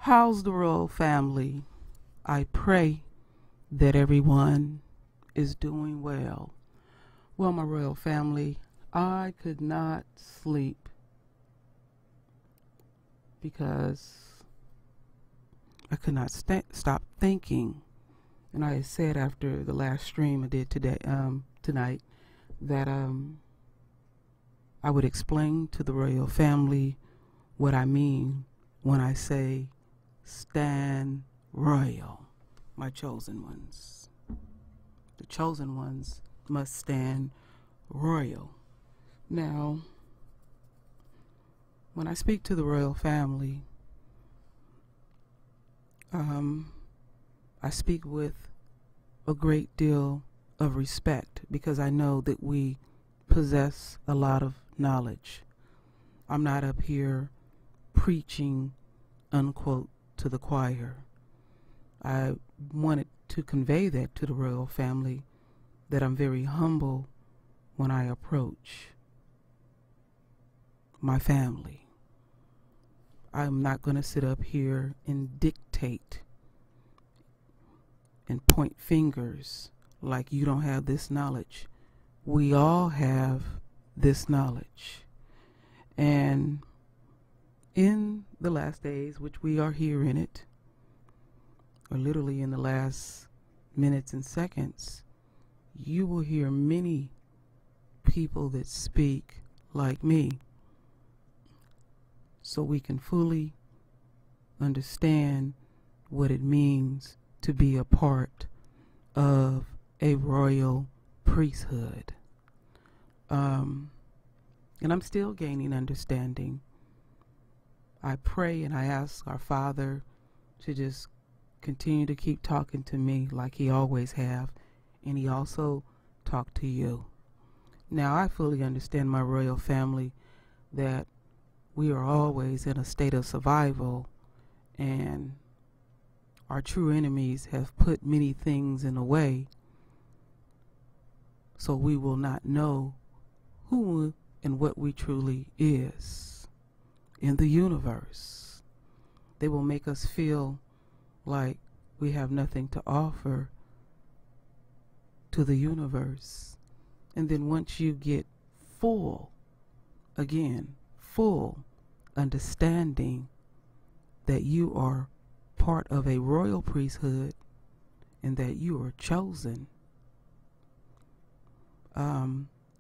How's the royal family? I pray that everyone is doing well. Well, my royal family, I could not sleep because I could not stop thinking. And I said after the last stream I did tonight that I would explain to the royal family what I mean when I say stand royal, my chosen ones. The chosen ones must stand royal. Now, when I speak to the royal family, I speak with a great deal of respect because I know that we possess a lot of knowledge. I'm not up here preaching, unquote, to the choir. I wanted to convey that to the royal family, that I'm very humble when I approach my family. I'm not going to sit up here and dictate and point fingers like you don't have this knowledge. We all have this knowledge. And in the last days, which we are here in it, or literally in the last minutes and seconds, you will hear many people that speak like me, so we can fully understand what it means to be a part of a royal priesthood. And I'm still gaining understanding. I pray and I ask our Father to just continue to keep talking to me like he always have, and he also talked to you. Now I fully understand, my royal family, that we are always in a state of survival, and our true enemies have put many things in the way, so we will not know who and what we truly is in the universe. They will make us feel like we have nothing to offer to the universe. And then once you get full understanding that you are part of a royal priesthood and that you are chosen,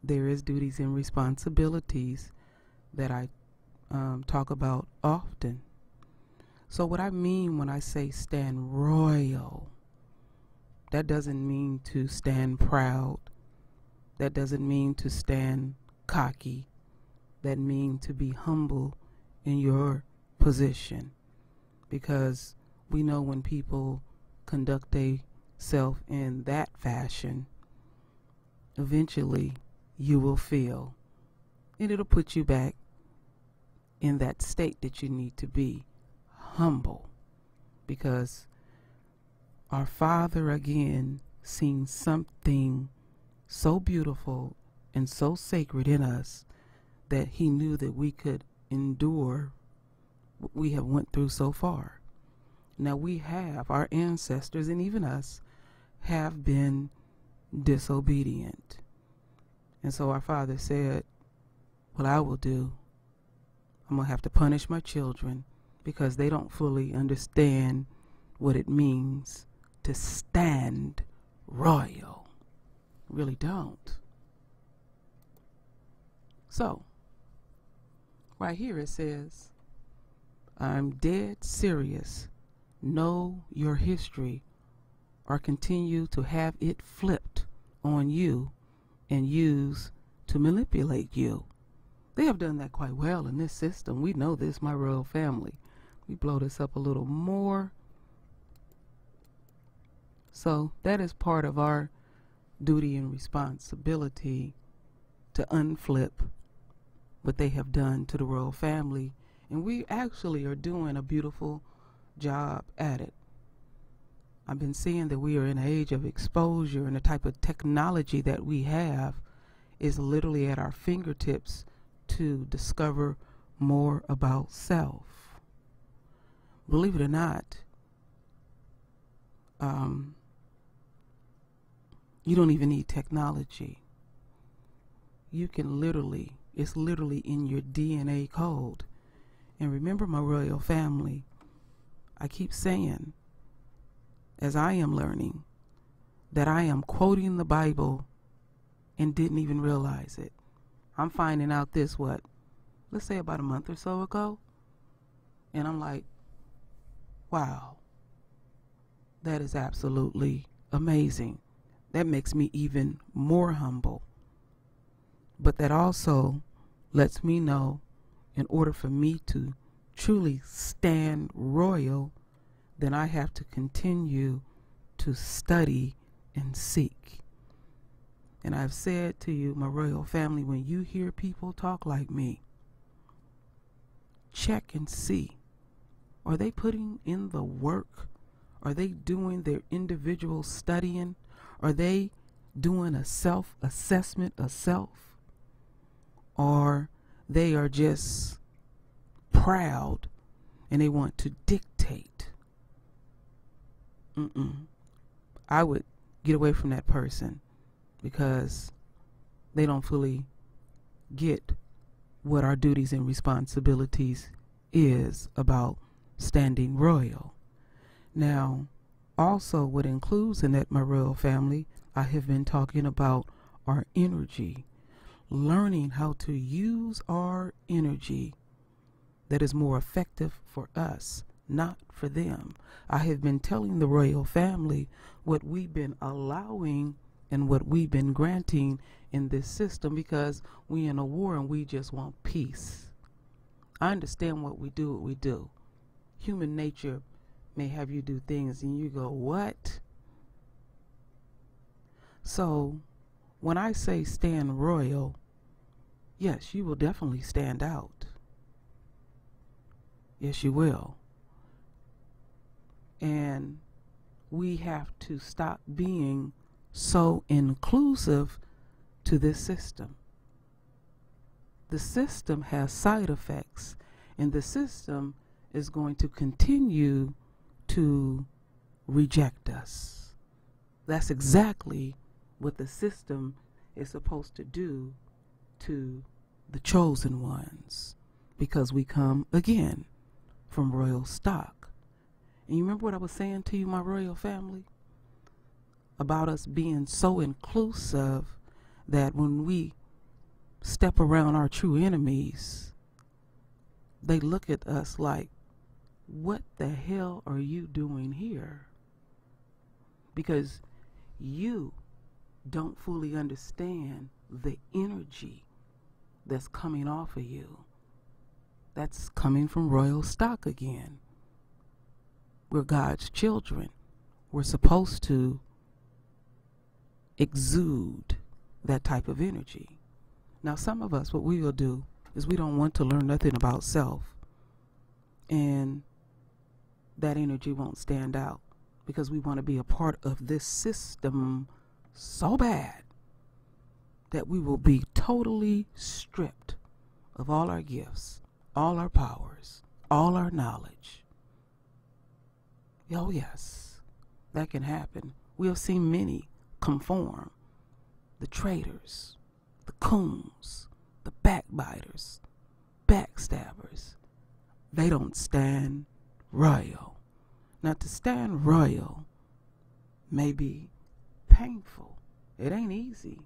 there is duties and responsibilities that I talk about often. So what I mean when I say stand royal, that doesn't mean to stand proud. That doesn't mean to stand cocky. That means to be humble in your position. Because we know when people conduct themselves in that fashion, eventually you will feel, and it'll put you back in that state that you need to be, humble. Because our Father, again, seen something so beautiful and so sacred in us that he knew that we could endure what we have went through so far. Now we have, our ancestors and even us, have been disobedient. And so our Father said, what I will do, I'm going to have to punish my children because they don't fully understand what it means to stand royal. Really don't. So, right here it says, I'm dead serious. Know your history or continue to have it flipped on you and used to manipulate you. They have done that quite well in this system. We know this, my royal family. We blow this up a little more. So that is part of our duty and responsibility, to unflip what they have done to the royal family. And we actually are doing a beautiful job at it. I've been seeing that we are in an age of exposure, and the type of technology that we have is literally at our fingertips to discover more about self. believe it or not, you don't even need technology. You can literally, it's literally in your DNA code. And remember, my royal family, I keep saying, as I am learning, that I am quoting the Bible and didn't even realize it. I'm finding out this, let's say about a month or so ago. And I'm like, wow, that is absolutely amazing. That makes me even more humble. But that also lets me know, in order for me to truly stand royal, then I have to continue to study and seek. And I've said to you, my royal family, when you hear people talk like me, check and see. Are they putting in the work? Are they doing their individual studying? Are they doing a self-assessment of self? Or they are just proud and they want to dictate? I would get away from that person, because they don't fully get what our duties and responsibilities is about standing royal. Now, also what includes in that, my royal family, I have been talking about our energy, learning how to use our energy that is more effective for us, not for them. I have been telling the royal family what we've been allowing and what we've been granting in this system, because we in a war and we just want peace. I understand what we do. Human nature may have you do things and you go, what? So when I say stand royal, yes, you will definitely stand out. Yes, you will. And we have to stop being so inclusive to this system. The system has side effects, and the system is going to continue to reject us. That's exactly what the system is supposed to do to the chosen ones, because we come again from royal stock. And you remember what I was saying to you, my royal family, about us being so inclusive that when we step around our true enemies, they look at us like, what the hell are you doing here? Because you don't fully understand the energy that's coming off of you. That's coming from royal stock again. We're God's children. We're supposed to exude that type of energy. Now, some of us, what we will do is we don't want to learn nothing about self, and that energy won't stand out, because we want to be a part of this system so bad that we will be totally stripped of all our gifts, all our powers, all our knowledge. Oh yes, that can happen. We have seen many conform. The traitors, the coons, the backbiters, backstabbers. They don't stand royal. Now, to stand royal may be painful. It ain't easy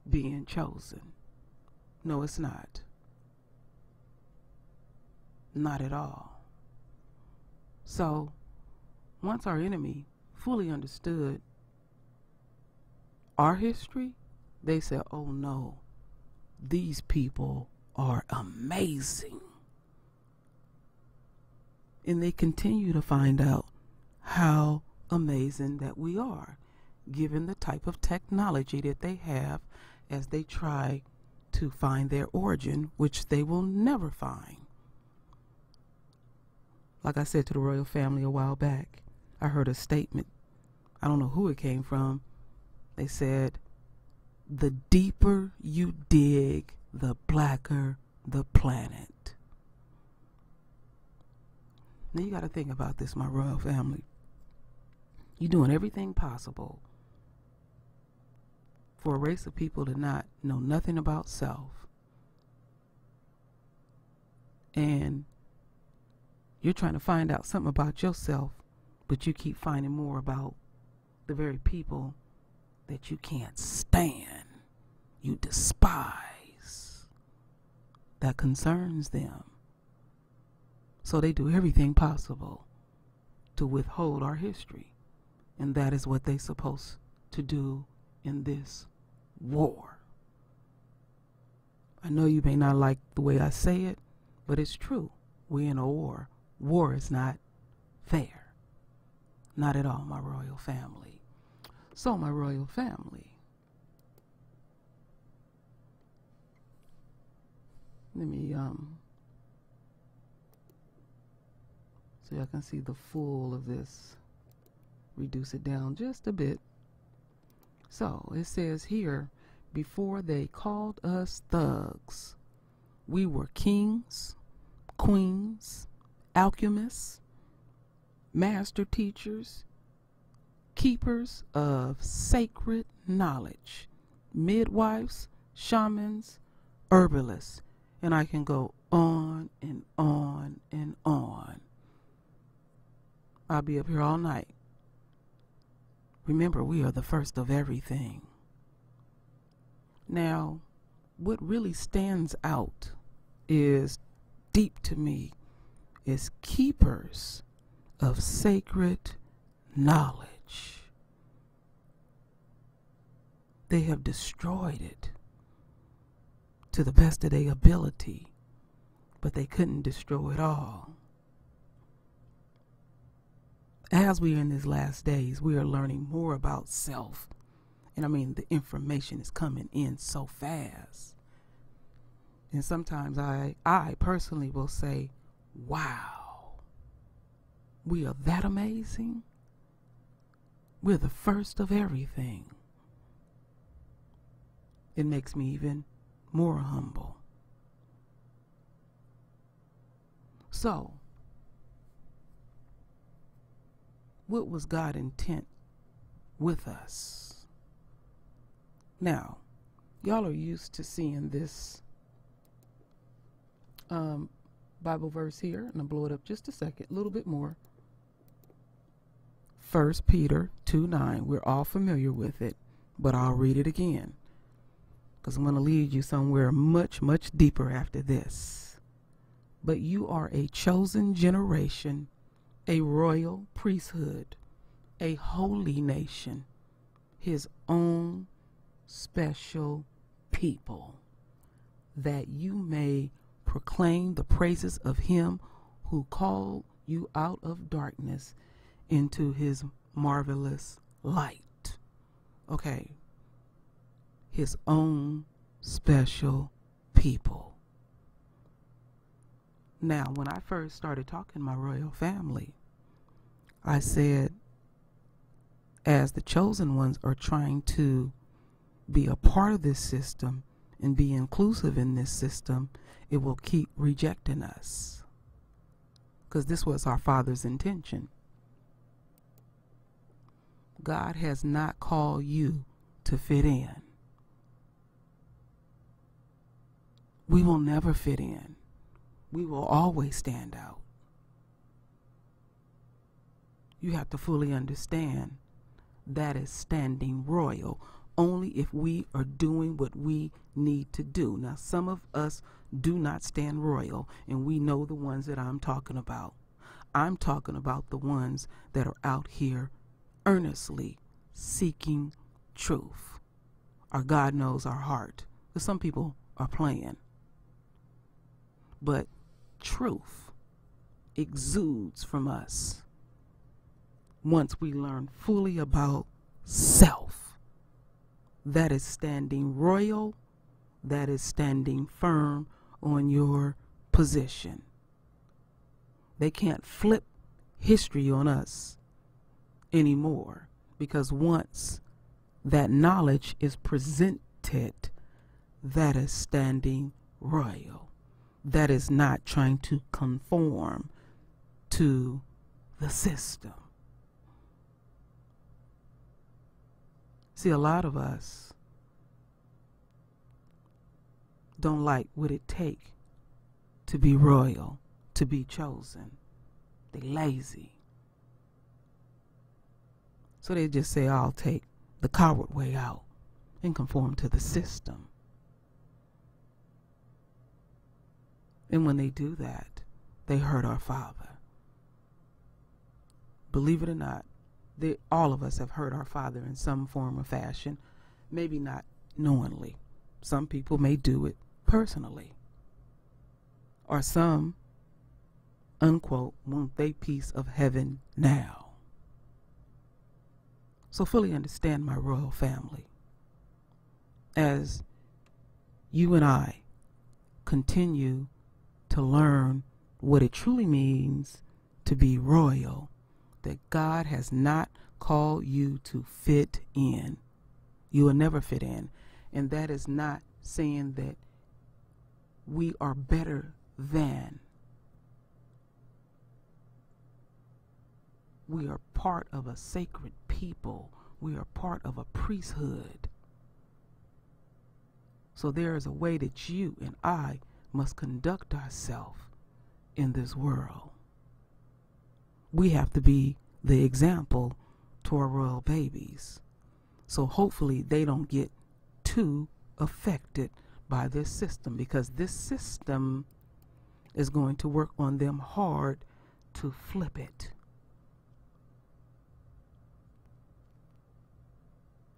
being chosen. No, it's not. Not at all. So, once our enemy fully understood our history, they said, oh no, these people are amazing. And they continue to find out how amazing that we are, given the type of technology that they have as they try to find their origin, which they will never find. Like I said to the royal family a while back, I heard a statement. I don't know who it came from. They said, the deeper you dig, the blacker the planet. Now you got to think about this, my royal family. You're doing everything possible for a race of people to not know nothing about self. And you're trying to find out something about yourself, but you keep finding more about the very people that you can't stand, you despise, that concerns them. So they do everything possible to withhold our history. And that is what they're supposed to do in this war. I know you may not like the way I say it, but it's true. We're in a war. War is not fair. Not at all, my royal family. So, my royal family, let me so y'all can see the full of this. Reduce it down just a bit. So it says here, before they called us thugs, we were kings, queens, alchemists, master teachers, keepers of sacred knowledge, midwives, shamans, herbalists, and I can go on and on and on. I'll be up here all night. Remember, we are the first of everything. Now, what really stands out is deep to me is keepers of sacred knowledge. They have destroyed it to the best of their ability, but they couldn't destroy it all. As we are in these last days, we are learning more about self. And I mean, the information is coming in so fast. And sometimes I personally will say, wow, we are that amazing. We're the first of everything. It makes me even more humble. So, what was God's intent with us? Now, y'all are used to seeing this Bible verse here, and I'll blow it up just a second, a little bit more. 1 Peter 2:9. We're all familiar with it, but I'll read it again because I'm going to lead you somewhere much, much deeper after this. But you are a chosen generation, a royal priesthood, a holy nation, his own special people, that you may proclaim the praises of him who called you out of darkness into his marvelous light. Okay. His own special people. Now, when I first started talking my royal family, I said, as the chosen ones are trying to be a part of this system and be inclusive in this system, it will keep rejecting us. Because this was our Father's intention. God has not called you to fit in. We will never fit in. We will always stand out. You have to fully understand that is standing royal only if we are doing what we need to do. Now, some of us do not stand royal, and we know the ones that I'm talking about. I'm talking about the ones that are out here earnestly seeking truth. Our God knows our heart. Because some people are playing. But truth exudes from us once we learn fully about self. That is standing royal. That is standing firm on your position. They can't flip history on us anymore, because once that knowledge is presented, that is standing royal. That is not trying to conform to the system. See, a lot of us don't like what it takes to be royal, to be chosen. They lazy. So they just say, I'll take the coward way out and conform to the system. And when they do that, they hurt our Father. Believe it or not, all of us have hurt our Father in some form or fashion, maybe not knowingly. Some people may do it personally. Or some, unquote, want their piece of heaven now. So fully understand, my royal family, as you and I continue to learn what it truly means to be royal, that God has not called you to fit in. You will never fit in. And that is not saying that we are better than. We are part of a sacred people. We are part of a priesthood. So there is a way that you and I must conduct ourselves in this world. We have to be the example to our royal babies. So hopefully they don't get too affected by this system, because this system is going to work on them hard to flip it.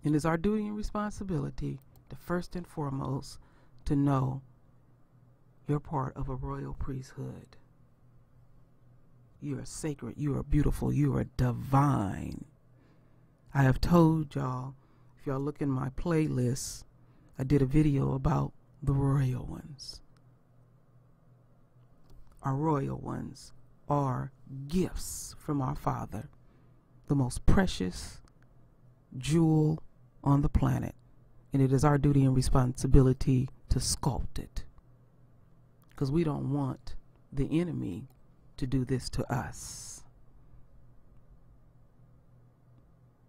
And it's our duty and responsibility to first and foremost to know you're part of a royal priesthood. You are sacred, you are beautiful, you are divine. I have told y'all, if y'all look in my playlist, I did a video about the royal ones. Our royal ones are gifts from our Father, the most precious jewel on the planet, and it is our duty and responsibility to sculpt it, because we don't want the enemy to do this to us.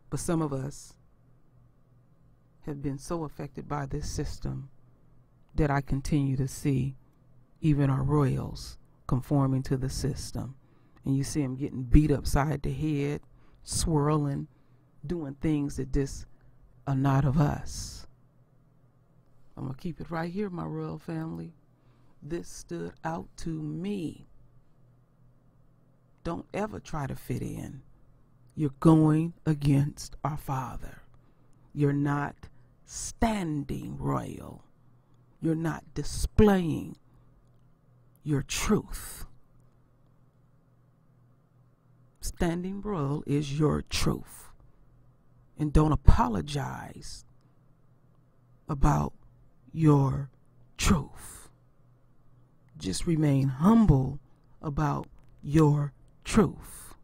But some of us have been so affected by this system that I continue to see even our royals conforming to the system. And you see them getting beat upside the head, swirling, doing things that just are not of us. I'm going to keep it right here, my royal family. This stood out to me. Don't ever try to fit in. You're going against our Father. You're not standing royal. You're not displaying your truth. Standing royal is your truth. And don't apologize about your truth. Just remain humble about your truth.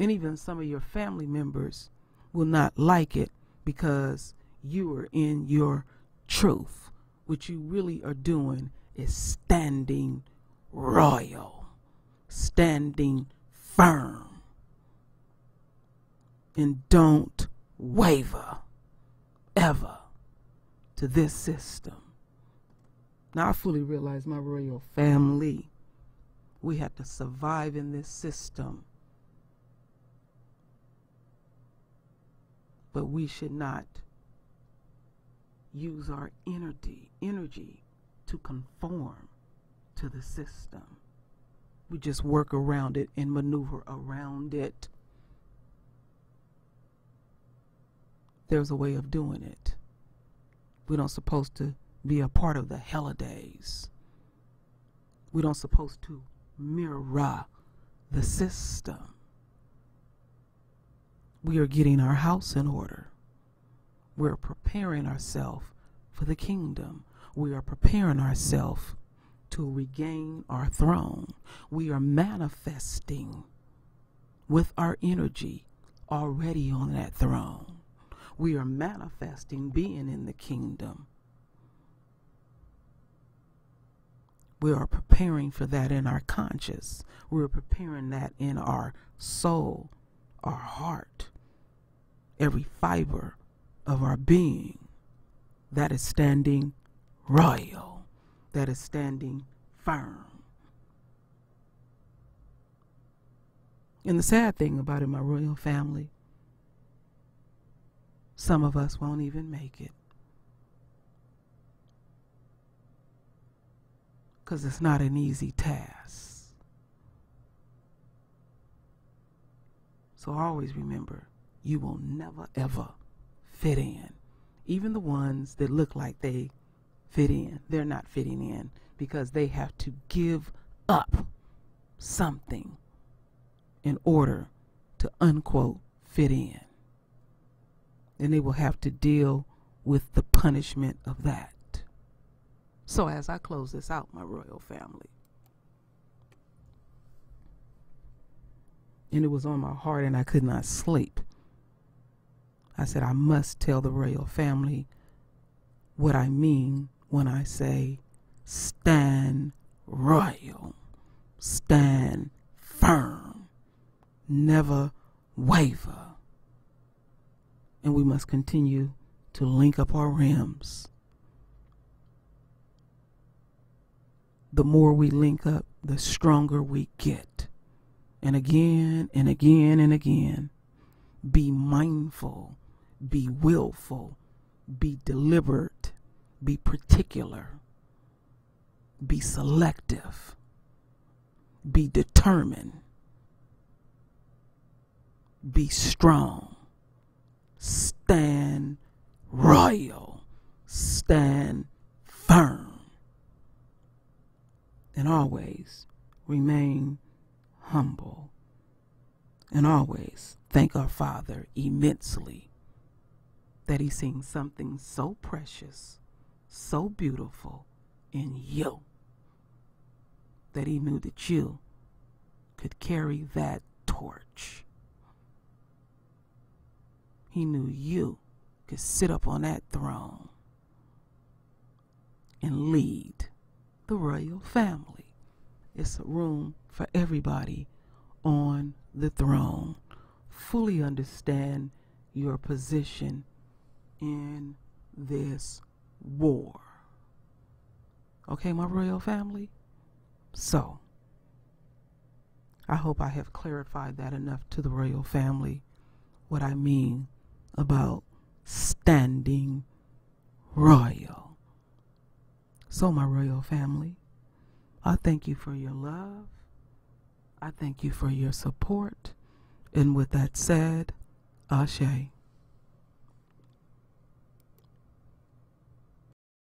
And even some of your family members will not like it because you are in your truth. What you really are doing is standing royal, standing firm. And don't waver ever to this system. Now I fully realize, my royal family, we have to survive in this system. But we should not use our energy to conform to the system. We just work around it and maneuver around it. There's a way of doing it. We don't supposed to be a part of the holidays. We don't supposed to mirror the system. We are getting our house in order. We're preparing ourselves for the kingdom. We are preparing ourselves to regain our throne. We are manifesting with our energy already on that throne. We are manifesting being in the kingdom. We are preparing for that in our conscious. We're preparing that in our soul, our heart, every fiber of our being. That is standing royal. That is standing firm. And the sad thing about it, my royal family, some of us won't even make it. Because it's not an easy task. So always remember, you will never ever fit in. Even the ones that look like they fit in, they're not fitting in because they have to give up something in order to unquote fit in. And they will have to deal with the punishment of that. So as I close this out, my royal family, and it was on my heart and I could not sleep, I said, I must tell the royal family what I mean when I say stand royal, stand firm, never waver. And we must continue to link up our rims. The more we link up, the stronger we get. And again and again and again, be mindful, be willful, be deliberate, be particular, be selective, be determined, be strong, stand royal, stand firm. And always remain humble. And always thank our Father immensely that He's seen something so precious, so beautiful in you, that He knew that you could carry that torch. He knew you could sit up on that throne and lead the royal family. It's a room for everybody on the throne. Fully understand your position in this war. Okay, my royal family? So, I hope I have clarified that enough to the royal family, what I mean about standing royal. So, my royal family, I thank you for your love. I thank you for your support. And with that said, Ashe.